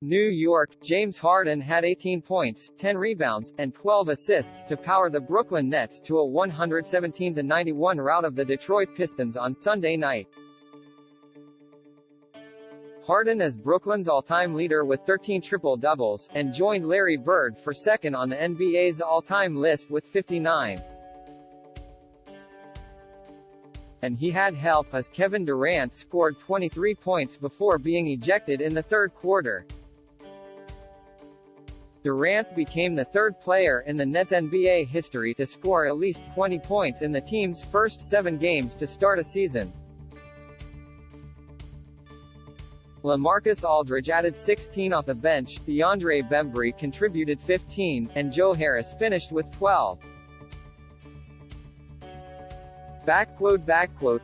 New York, James Harden had 18 points, 10 rebounds, and 12 assists to power the Brooklyn Nets to a 117-91 rout of the Detroit Pistons on Sunday night. Harden is Brooklyn's all-time leader with 13 triple-doubles, and joined Larry Bird for second on the NBA's all-time list with 59. And he had help as Kevin Durant scored 23 points before being ejected in the third quarter. Durant became the third player in the Nets' NBA history to score at least 20 points in the team's first 7 games to start a season. LaMarcus Aldridge added 16 off the bench, DeAndre Bembry contributed 15, and Joe Harris finished with 12.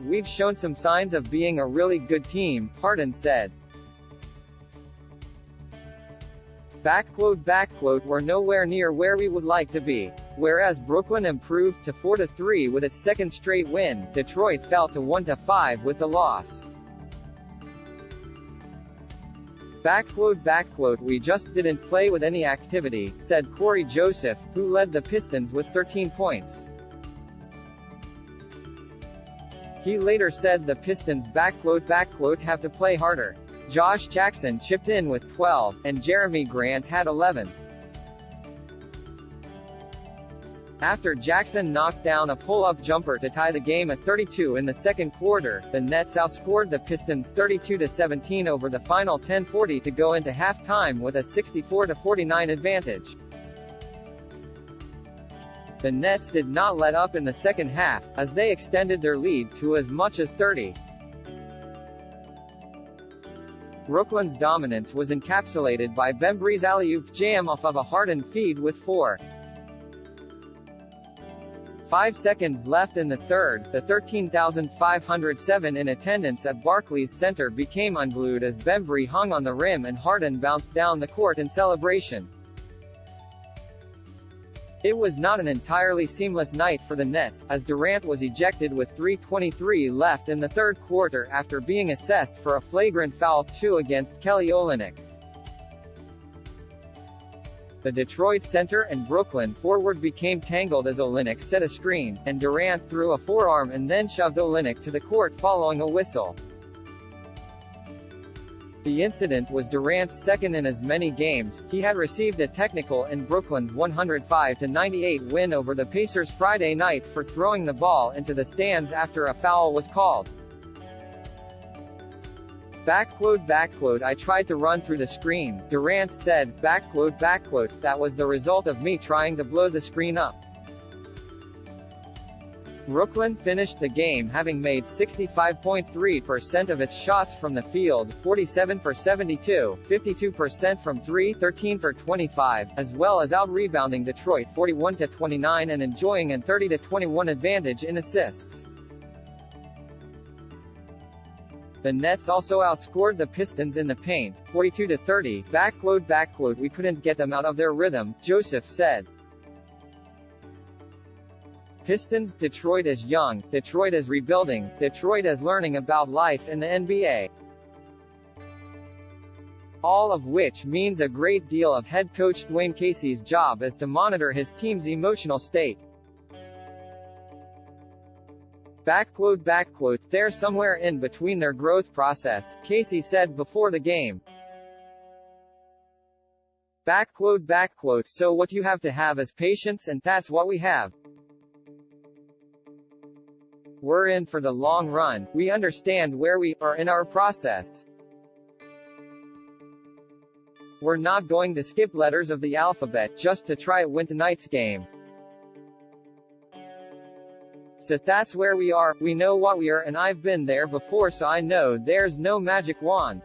We've shown some signs of being a really good team, Harden said. We're nowhere near where we would like to be. Whereas Brooklyn improved to 4-3 with its second straight win, Detroit fell to 1-5 with the loss. We just didn't play with any activity, said Corey Joseph, who led the Pistons with 13 points. He later said the Pistons have to play harder. Josh Jackson chipped in with 12, and Jeremy Grant had 11. After Jackson knocked down a pull-up jumper to tie the game at 32 in the second quarter, the Nets outscored the Pistons 32-17 over the final 10:40 to go into halftime with a 64-49 advantage. The Nets did not let up in the second half, as they extended their lead to as much as 30. Brooklyn's dominance was encapsulated by Bembry's alley-oop jam off of a Harden feed with 4.5 seconds left in the third. The 13,507 in attendance at Barclays Center became unglued as Bembry hung on the rim and Harden bounced down the court in celebration. It was not an entirely seamless night for the Nets, as Durant was ejected with 3:23 left in the third quarter after being assessed for a flagrant foul 2 against Kelly Olynyk. The Detroit center and Brooklyn forward became tangled as Olynyk set a screen, and Durant threw a forearm and then shoved Olynyk to the court following a whistle. The incident was Durant's second in as many games. He had received a technical in Brooklyn's 105-98 win over the Pacers Friday night for throwing the ball into the stands after a foul was called. I tried to run through the screen, Durant said. That was the result of me trying to blow the screen up. Brooklyn finished the game having made 65.3% of its shots from the field, 47 for 72, 52% from 3, 13 for 25, as well as out-rebounding Detroit 41-29 and enjoying a 30-21 advantage in assists. The Nets also outscored the Pistons in the paint, 42-30. We couldn't get them out of their rhythm, Joseph said. Pistons, Detroit is young, Detroit is rebuilding, Detroit is learning about life in the NBA. All of which means a great deal of head coach Dwayne Casey's job is to monitor his team's emotional state. They're somewhere in between their growth process, Casey said before the game. So what you have to have is patience, and that's what we have. We're in for the long run, we understand where we are in our process. We're not going to skip letters of the alphabet just to try to win tonight's game. So that's where we are, we know what we are, and I've been there before, so I know there's no magic wand.